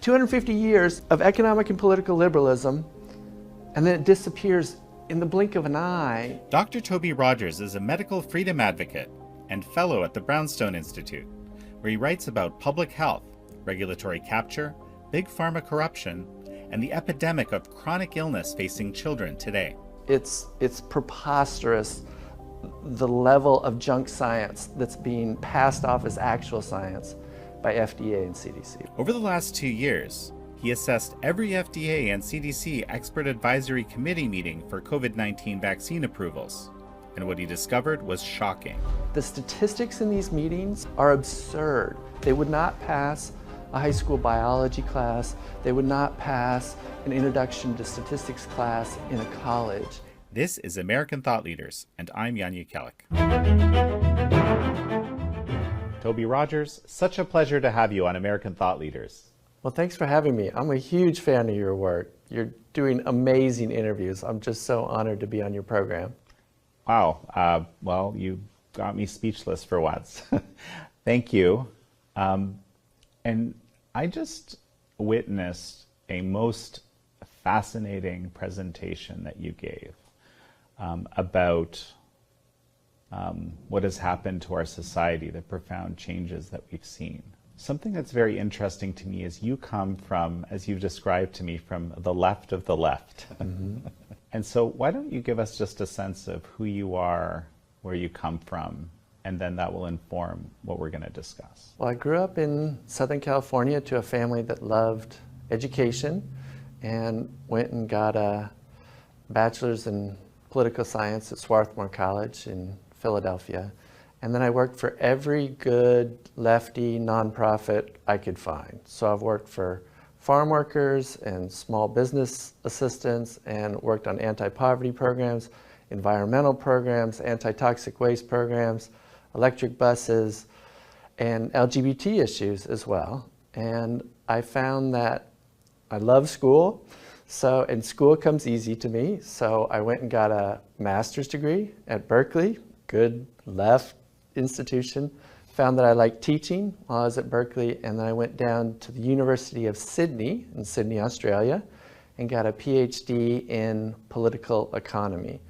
250 years of economic and political liberalism, and then it disappears in the blink of an eye. Dr. Toby Rogers is a medical freedom advocate and fellow at the Brownstone Institute, where he writes about public health, regulatory capture, big pharma corruption, and the epidemic of chronic illness facing children today. It's preposterous, the level of junk science that's being passed off as actual science by FDA and CDC. Over the last 2 years, he assessed every FDA and CDC expert advisory committee meeting for COVID-19 vaccine approvals, and what he discovered was shocking. The statistics in these meetings are absurd. They would not pass a high school biology class. They would not pass an introduction to statistics class in a college. This is American Thought Leaders, and I'm Yanya Kellick. Toby Rogers, such a pleasure to have you on American Thought Leaders. Well, thanks for having me. I'm a huge fan of your work. You're doing amazing interviews. I'm just so honored to be on your program. Wow. Well, you got me speechless for once. Thank you. And I just witnessed a most fascinating presentation that you gave about what has happened to our society, the profound changes that we've seen. Something that's very interesting to me is you come from, as you've described to me, from the left of the left. Mm-hmm. And so why don't you give us just a sense of who you are, where you come from, and then that will inform what we're going to discuss. Well, I grew up in Southern California to a family that loved education and went and got a bachelor's in political science at Swarthmore College in Philadelphia. And then I worked for every good lefty nonprofit I could find. So I've worked for farm workers and small business assistants and worked on anti-poverty programs, environmental programs, anti-toxic waste programs, electric buses, and LGBT issues as well. And I found that I love school, and school comes easy to me. So I went and got a master's degree at Berkeley, good left institution. Found that I liked teaching while I was at Berkeley, and then I went down to the University of Sydney in Sydney, Australia, and got a PhD in political economy.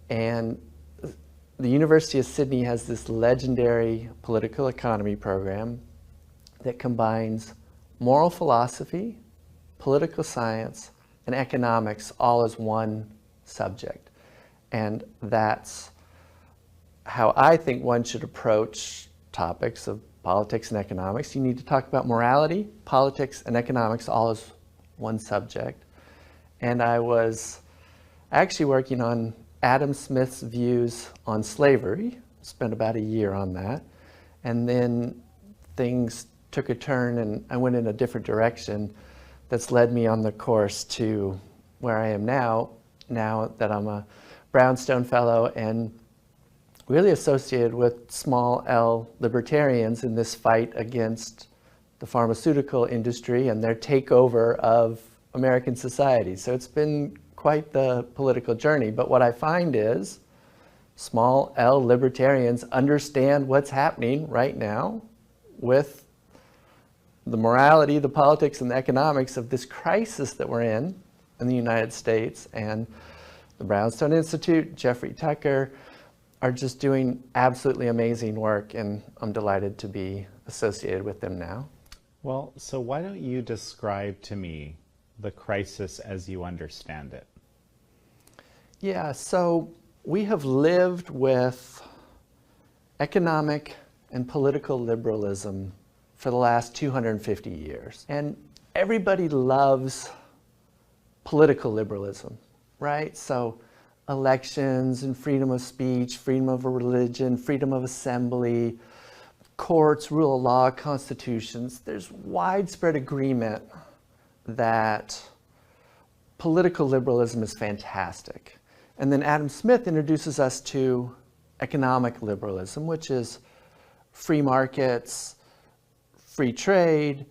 And the University of Sydney has this legendary political economy program that combines moral philosophy, political science, and economics all as one subject. And that's how I think one should approach topics of politics and economics. You need to talk about morality, politics, and economics all as one subject. And I was actually working on Adam Smith's views on slavery, spent about a year on that. And then things took a turn and I went in a different direction that's led me on the course to where I am now that I'm a Brownstone Fellow and really associated with small L libertarians in this fight against the pharmaceutical industry and their takeover of American society. So it's been quite the political journey. But what I find is small L libertarians understand what's happening right now with the morality, the politics, and the economics of this crisis that we're in the United States. And the Brownstone Institute, Jeffrey Tucker, are just doing absolutely amazing work, and I'm delighted to be associated with them now. Well, so why don't you describe to me the crisis as you understand it? Yeah, so we have lived with economic and political liberalism for the last 250 years. And everybody loves political liberalism, right? So elections and freedom of speech, freedom of religion, freedom of assembly, courts, rule of law, constitutions. There's widespread agreement that political liberalism is fantastic. And then Adam Smith introduces us to economic liberalism, which is free markets, free trade,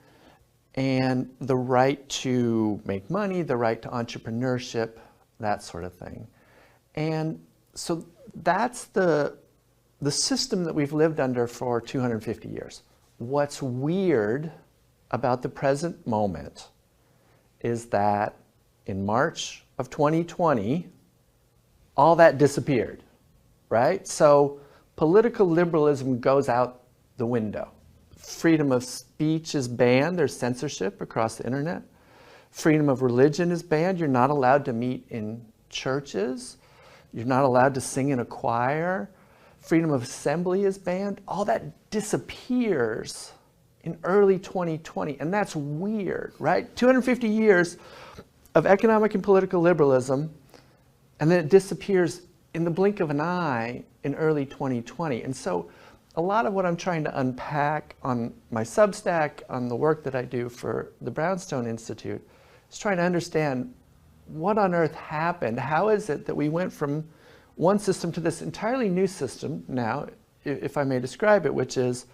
and the right to make money, the right to entrepreneurship, that sort of thing. And so that's the system that we've lived under for 250 years. What's weird about the present moment is that in March of 2020, all that disappeared, right? So political liberalism goes out the window. Freedom of speech is banned. There's censorship across the internet. Freedom of religion is banned. You're not allowed to meet in churches. You're not allowed to sing in a choir. Freedom of assembly is banned. All that disappears in early 2020, and that's weird, right? 250 years of economic and political liberalism, and then it disappears in the blink of an eye in early 2020. And so a lot of what I'm trying to unpack on my Substack, on the work that I do for the Brownstone Institute, is trying to understand what on earth happened. How is it that we went from one system to this entirely new system now, if I may describe it, which is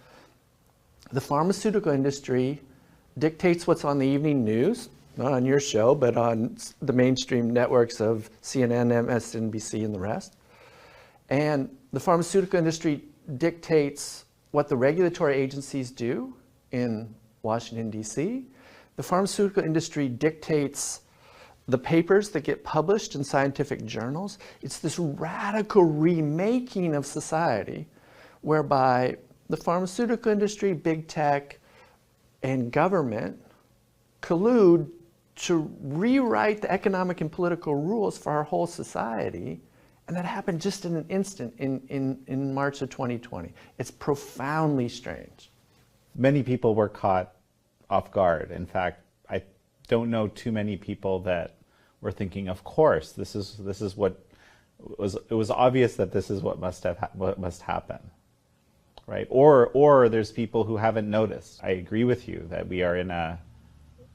the pharmaceutical industry dictates what's on the evening news, not on your show, but on the mainstream networks of CNN, MSNBC, and the rest. And the pharmaceutical industry dictates what the regulatory agencies do in Washington, D.C. The pharmaceutical industry dictates the papers that get published in scientific journals. It's this radical remaking of society whereby the pharmaceutical industry, big tech, and government collude to rewrite the economic and political rules for our whole society. And that happened just in an instant in March of 2020. It's profoundly strange. Many people were caught off guard. In fact, I don't know too many people that were thinking, of course, this is what it was obvious that this is what must happen, right? Or there's people who haven't noticed. I agree with you that we are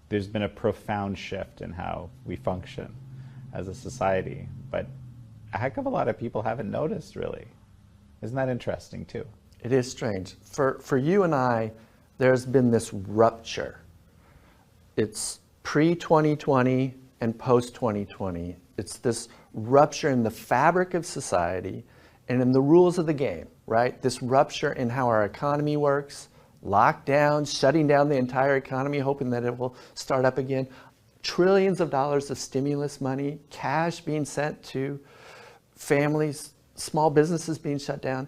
there's been a profound shift in how we function as a society, but a heck of a lot of people haven't noticed, really. Isn't that interesting too? It is strange. For you and I, there's been this rupture. It's pre-2020 and post-2020. It's this rupture in the fabric of society and in the rules of the game, right? This rupture in how our economy works, lockdowns, shutting down the entire economy, hoping that it will start up again, trillions of dollars of stimulus money, cash being sent to families, small businesses being shut down.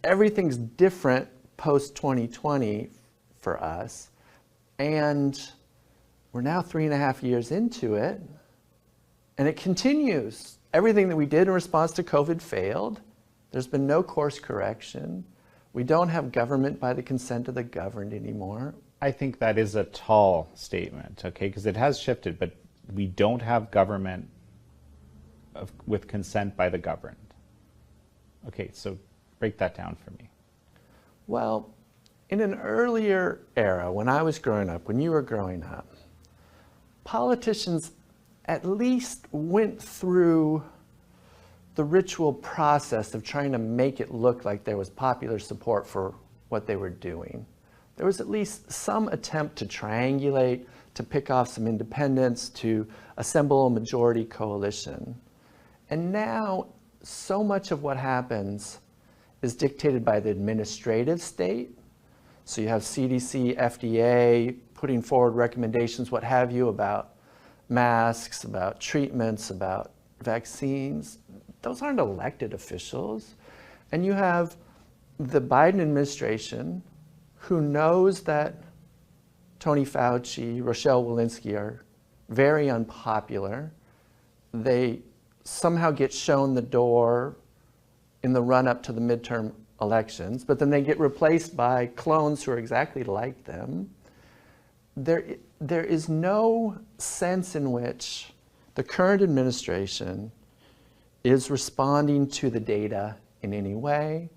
Everything's different post-2020 for us. And we're now 3.5 years into it, and it continues. Everything that we did in response to COVID failed. There's been no course correction. We don't have government by the consent of the governed anymore. I think that is a tall statement, okay, because it has shifted, but we don't have government with consent by the governed. Okay, so break that down for me. Well, in an earlier era, when I was growing up, when you were growing up, politicians at least went through the ritual process of trying to make it look like there was popular support for what they were doing. There was at least some attempt to triangulate, to pick off some independents, to assemble a majority coalition. And now, so much of what happens is dictated by the administrative state. So you have CDC, FDA putting forward recommendations, what have you, about masks, about treatments, about vaccines. Those aren't elected officials. And you have the Biden administration who knows that Tony Fauci, Rochelle Walensky are very unpopular. They somehow get shown the door in the run-up to the midterm elections, but then they get replaced by clones who are exactly like them. There is no sense in which the current administration is responding to the data in any way.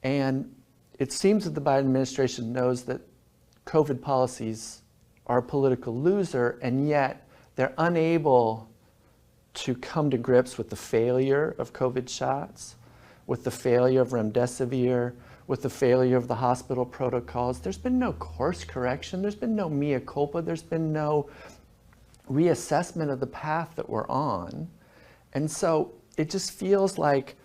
And it seems that the Biden administration knows that COVID policies are a political loser, and yet they're unable to come to grips with the failure of COVID shots, with the failure of remdesivir, with the failure of the hospital protocols. There's been no course correction. There's been no mea culpa. There's been no reassessment of the path that we're on. And so it just feels like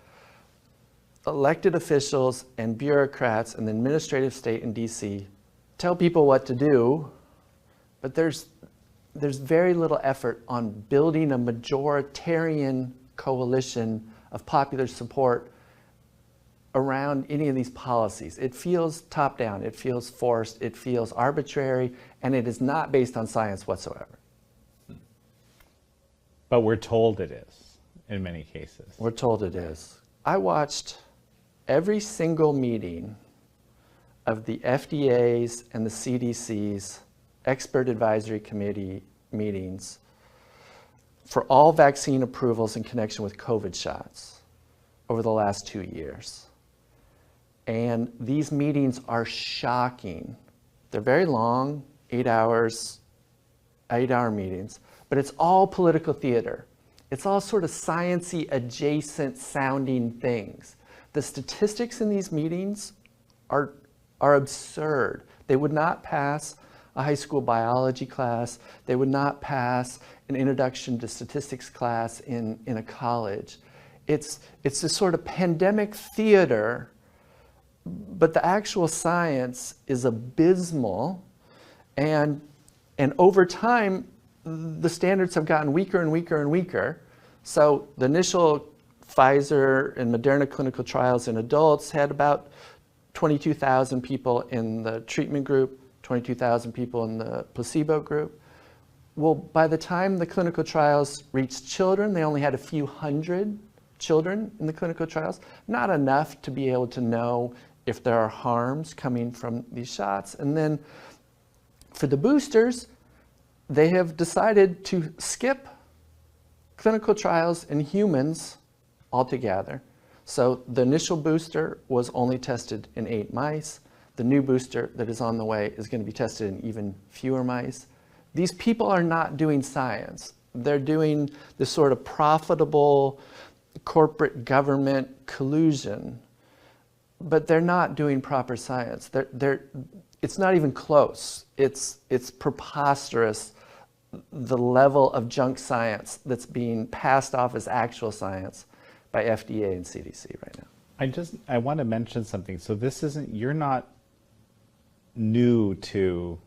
elected officials and bureaucrats and the administrative state in DC tell people what to do, but there's very little effort on building a majoritarian coalition of popular support around any of these policies. It feels top down, it feels forced, it feels arbitrary, and it is not based on science whatsoever. But we're told it is in many cases. We're told it is. I watched every single meeting of the FDA's and the CDC's expert advisory committee meetings for all vaccine approvals in connection with COVID shots over the last 2 years. And these meetings are shocking. They're very long, 8 hours, 8-hour meetings, but it's all political theater. It's all sort of science-y adjacent sounding things. The statistics in these meetings are absurd. They would not pass a high school biology class. They would not pass an introduction to statistics class in a college. It's this sort of pandemic theater, but the actual science is abysmal. And over time, the standards have gotten weaker and weaker and weaker. So the initial Pfizer and Moderna clinical trials in adults had about 22,000 people in the treatment group, 22,000 people in the placebo group. Well, by the time the clinical trials reached children, they only had a few hundred children in the clinical trials, not enough to be able to know if there are harms coming from these shots. And then for the boosters, they have decided to skip clinical trials in humans altogether. So the initial booster was only tested in 8 mice. The new booster that is on the way is going to be tested in even fewer mice. These people are not doing science. They're doing this sort of profitable corporate government collusion, but they're not doing proper science. It's not even close. It's preposterous, the level of junk science that's being passed off as actual science by FDA and CDC right now. I want to mention something. So this isn't, you're not new to,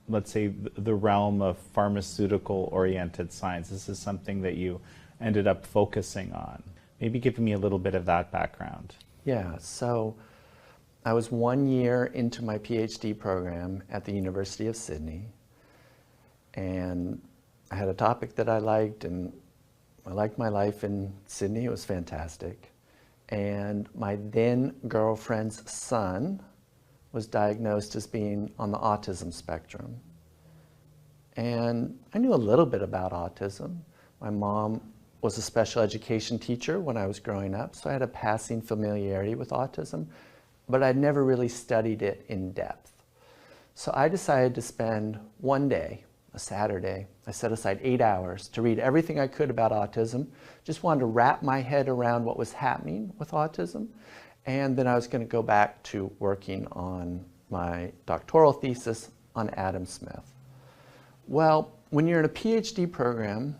let's say, the realm of pharmaceutical-oriented science. This is something that you ended up focusing on. Maybe give me a little bit of that background. Yeah, so I was 1 year into my PhD program at the University of Sydney, and I had a topic that I liked, and I liked my life in Sydney. It was fantastic. And my then girlfriend's son was diagnosed as being on the autism spectrum. And I knew a little bit about autism. My mom was a special education teacher when I was growing up, so I had a passing familiarity with autism, but I'd never really studied it in depth. So I decided to spend one day, a Saturday, I set aside 8 hours to read everything I could about autism, just wanted to wrap my head around what was happening with autism, and then I was going to go back to working on my doctoral thesis on Adam Smith. Well, when you're in a PhD program,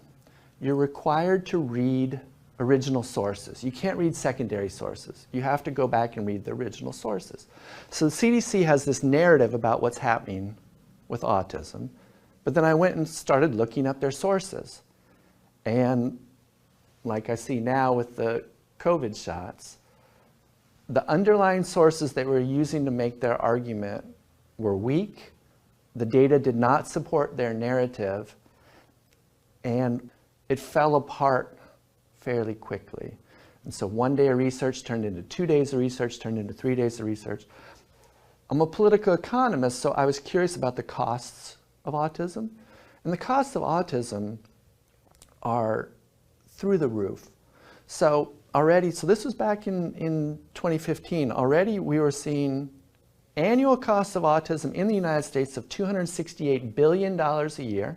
you're required to read original sources. You can't read secondary sources. You have to go back and read the original sources. So the CDC has this narrative about what's happening with autism, but then I went and started looking up their sources. And like I see now with the COVID shots, the underlying sources they were using to make their argument were weak. The data did not support their narrative, and it fell apart fairly quickly. And so 1 day of research turned into 2 days of research, turned into 3 days of research. I'm a political economist, so I was curious about the costs of autism. And the costs of autism are through the roof. So this was back in 2015, already we were seeing annual costs of autism in the United States of $268 billion a year,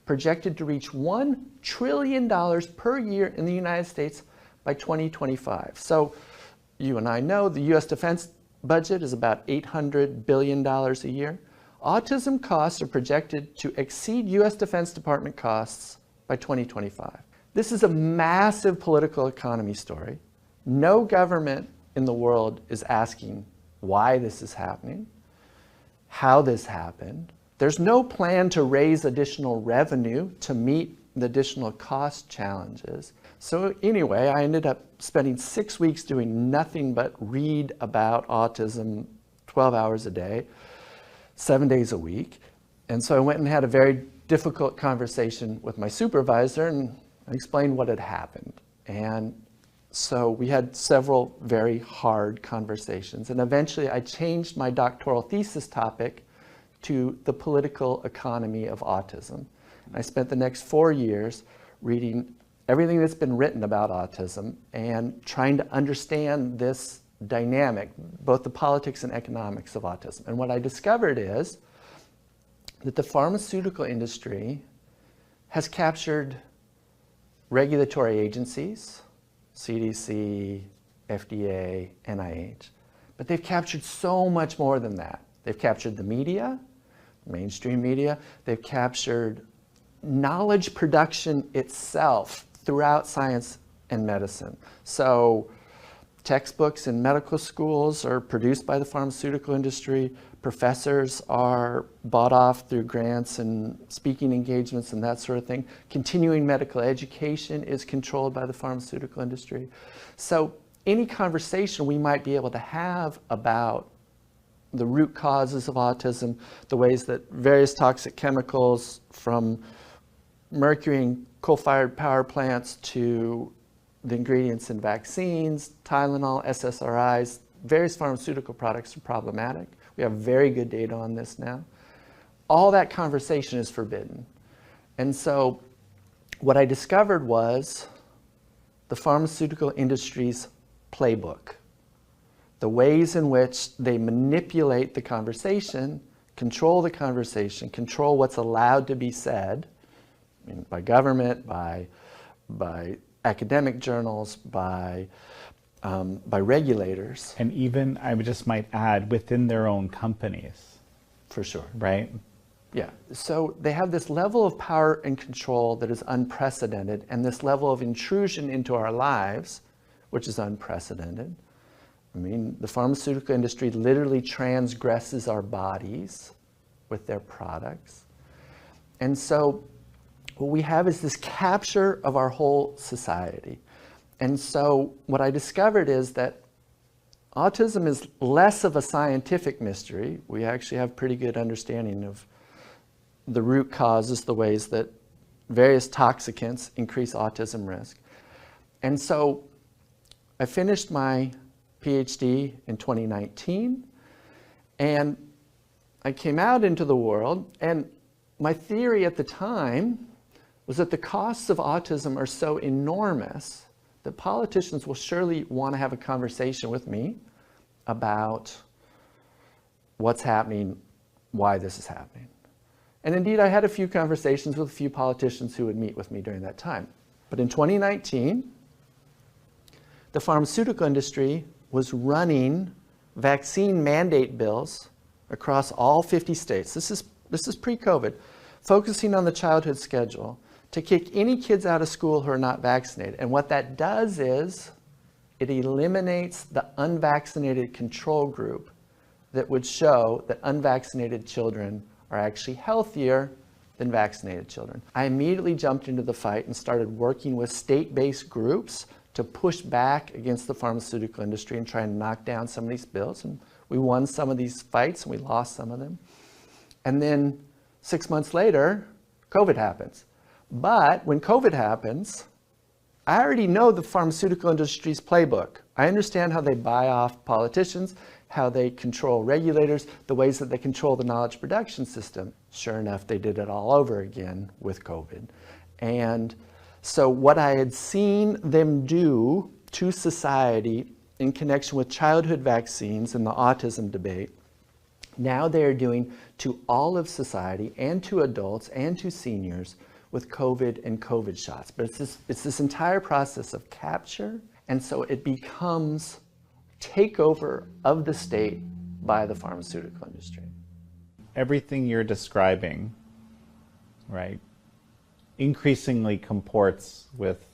projected to reach $1 trillion per year in the United States by 2025. So you and I know the US defense budget is about $800 billion a year. Autism costs are projected to exceed US Defense Department costs by 2025. This is a massive political economy story. No government in the world is asking why this is happening. how this happened. There's no plan to raise additional revenue to meet the additional cost challenges. So anyway, I ended up spending 6 weeks doing nothing but read about autism 12 hours a day, 7 days a week. And so I went and had a very difficult conversation with my supervisor and I explained what had happened. And so we had several very hard conversations. And eventually I changed my doctoral thesis topic to the political economy of autism. I spent the next 4 years reading everything that's been written about autism and trying to understand this dynamic, both the politics and economics of autism. And what I discovered is that the pharmaceutical industry has captured regulatory agencies, CDC, FDA, NIH, but they've captured so much more than that. They've captured the media, mainstream media, they've captured knowledge production itself throughout science and medicine. So textbooks in medical schools are produced by the pharmaceutical industry. Professors are bought off through grants and speaking engagements and that sort of thing. Continuing medical education is controlled by the pharmaceutical industry. So any conversation we might be able to have about the root causes of autism, the ways that various toxic chemicals from mercury in coal-fired power plants to the ingredients in vaccines, Tylenol, SSRIs, various pharmaceutical products are problematic. We have very good data on this now. All that conversation is forbidden. And so what I discovered was the pharmaceutical industry's playbook, the ways in which they manipulate the conversation, control the conversation, control what's allowed to be said, I mean, by government, by academic journals, by regulators. And even, I would just might add, within their own companies. For sure. Right? Yeah. So they have this level of power and control that is unprecedented, and this level of intrusion into our lives, which is unprecedented. I mean, the pharmaceutical industry literally transgresses our bodies with their products. And so what we have is this capture of our whole society. And so what I discovered is that autism is less of a scientific mystery. We actually have pretty good understanding of the root causes, the ways that various toxicants increase autism risk. And so I finished my PhD in 2019, and I came out into the world, and my theory at the time was that the costs of autism are so enormous that politicians will surely want to have a conversation with me about what's happening, why this is happening. And indeed, I had a few conversations with a few politicians who would meet with me during that time. But in 2019, the pharmaceutical industry was running vaccine mandate bills across all 50 states. This is pre-COVID, focusing on the childhood schedule to kick any kids out of school who are not vaccinated. And what that does is it eliminates the unvaccinated control group that would show that unvaccinated children are actually healthier than vaccinated children. I immediately jumped into the fight and started working with state-based groups to push back against the pharmaceutical industry and try and knock down some of these bills. And we won some of these fights and we lost some of them. And then 6 months later, COVID happens. But when COVID happens, I already know the pharmaceutical industry's playbook. I understand how they buy off politicians, how they control regulators, the ways that they control the knowledge production system. Sure enough, they did it all over again with COVID. And so what I had seen them do to society in connection with childhood vaccines and the autism debate, now they are doing to all of society and to adults and to seniors with COVID and COVID shots. But it's this entire process of capture, and so it becomes takeover of the state by the pharmaceutical industry. Everything you're describing, right, increasingly comports with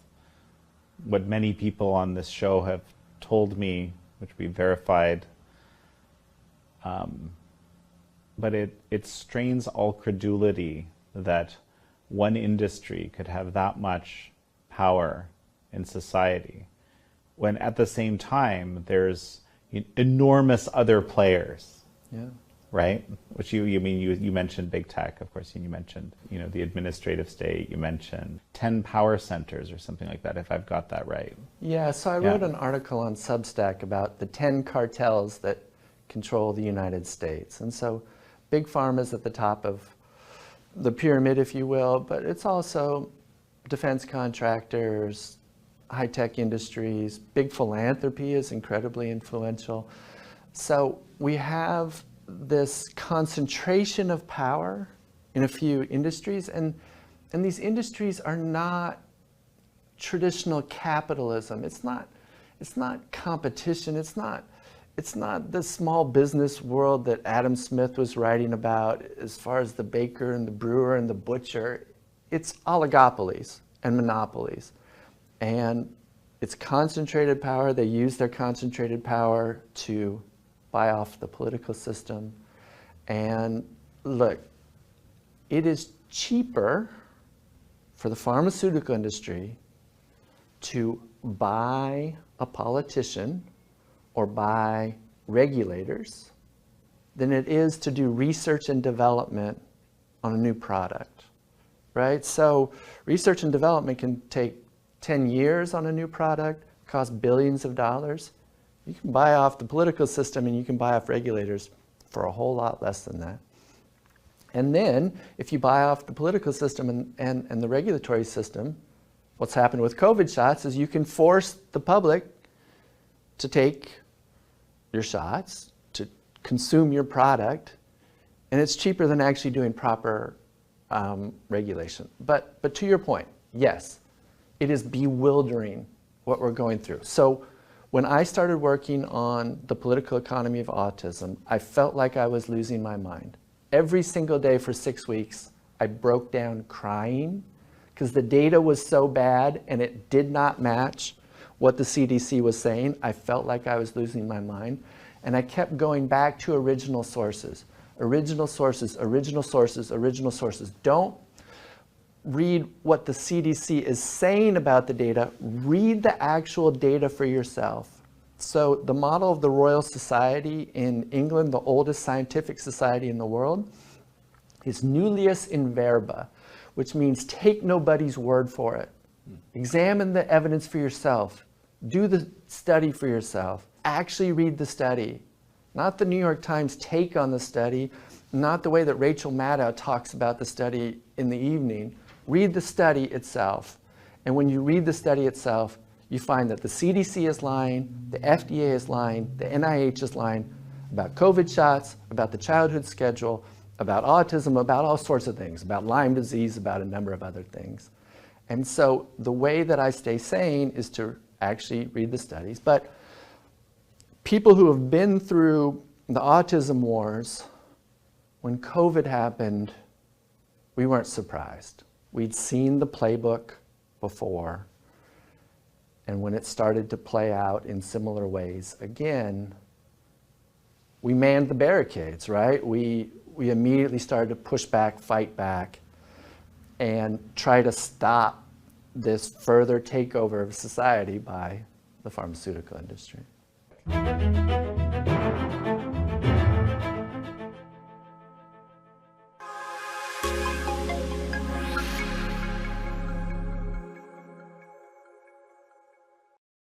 what many people on this show have told me, which we verified, but it strains all credulity that one industry could have that much power in society, when at the same time there's enormous other players. Yeah. Right? Which you mentioned big tech, of course, and you mentioned, the administrative state, you mentioned 10 power centers or something like that, if I've got that right. Yeah, so I wrote an article on Substack about the 10 cartels that control the United States. And so big pharma is at the top of the pyramid, if you will, but it's also defense contractors, high-tech industries, big philanthropy is incredibly influential. So we have this concentration of power in a few industries, and these industries are not traditional capitalism. It's not competition. It's not the small business world that Adam Smith was writing about as far as the baker and the brewer and the butcher. It's oligopolies and monopolies, and it's concentrated power. They use their concentrated power to buy off the political system. And look, it is cheaper for the pharmaceutical industry to buy a politician or buy regulators than it is to do research and development on a new product, right? So research and development can take 10 years on a new product, cost billions of dollars. You can buy off the political system and you can buy off regulators for a whole lot less than that. And then if you buy off the political system and the regulatory system, what's happened with COVID shots is you can force the public to take your shots, to consume your product, and it's cheaper than actually doing proper regulation. But to your point, yes, it is bewildering what we're going through. So when I started working on the political economy of autism, I felt like I was losing my mind. Every single day for 6 weeks, I broke down crying because the data was so bad and it did not match what the CDC was saying. I felt like I was losing my mind. And I kept going back to original sources, original sources, original sources, original sources. Don't read what the CDC is saying about the data, read the actual data for yourself. So the model of the Royal Society in England, the oldest scientific society in the world, is nullius in verba, which means take nobody's word for it. Examine the evidence for yourself. Do the study for yourself. Actually read the study. Not the New York Times take on the study, not the way that Rachel Maddow talks about the study in the evening. Read the study itself. And when you read the study itself, you find that the CDC is lying, the FDA is lying, the NIH is lying about COVID shots, about the childhood schedule, about autism, about all sorts of things, about Lyme disease, about a number of other things. And so the way that I stay sane is to actually read the studies. But people who have been through the autism wars, when COVID happened, we weren't surprised. We'd seen the playbook before, and when it started to play out in similar ways again, we manned the barricades, right? We immediately started to push back, fight back, and try to stop this further takeover of society by the pharmaceutical industry.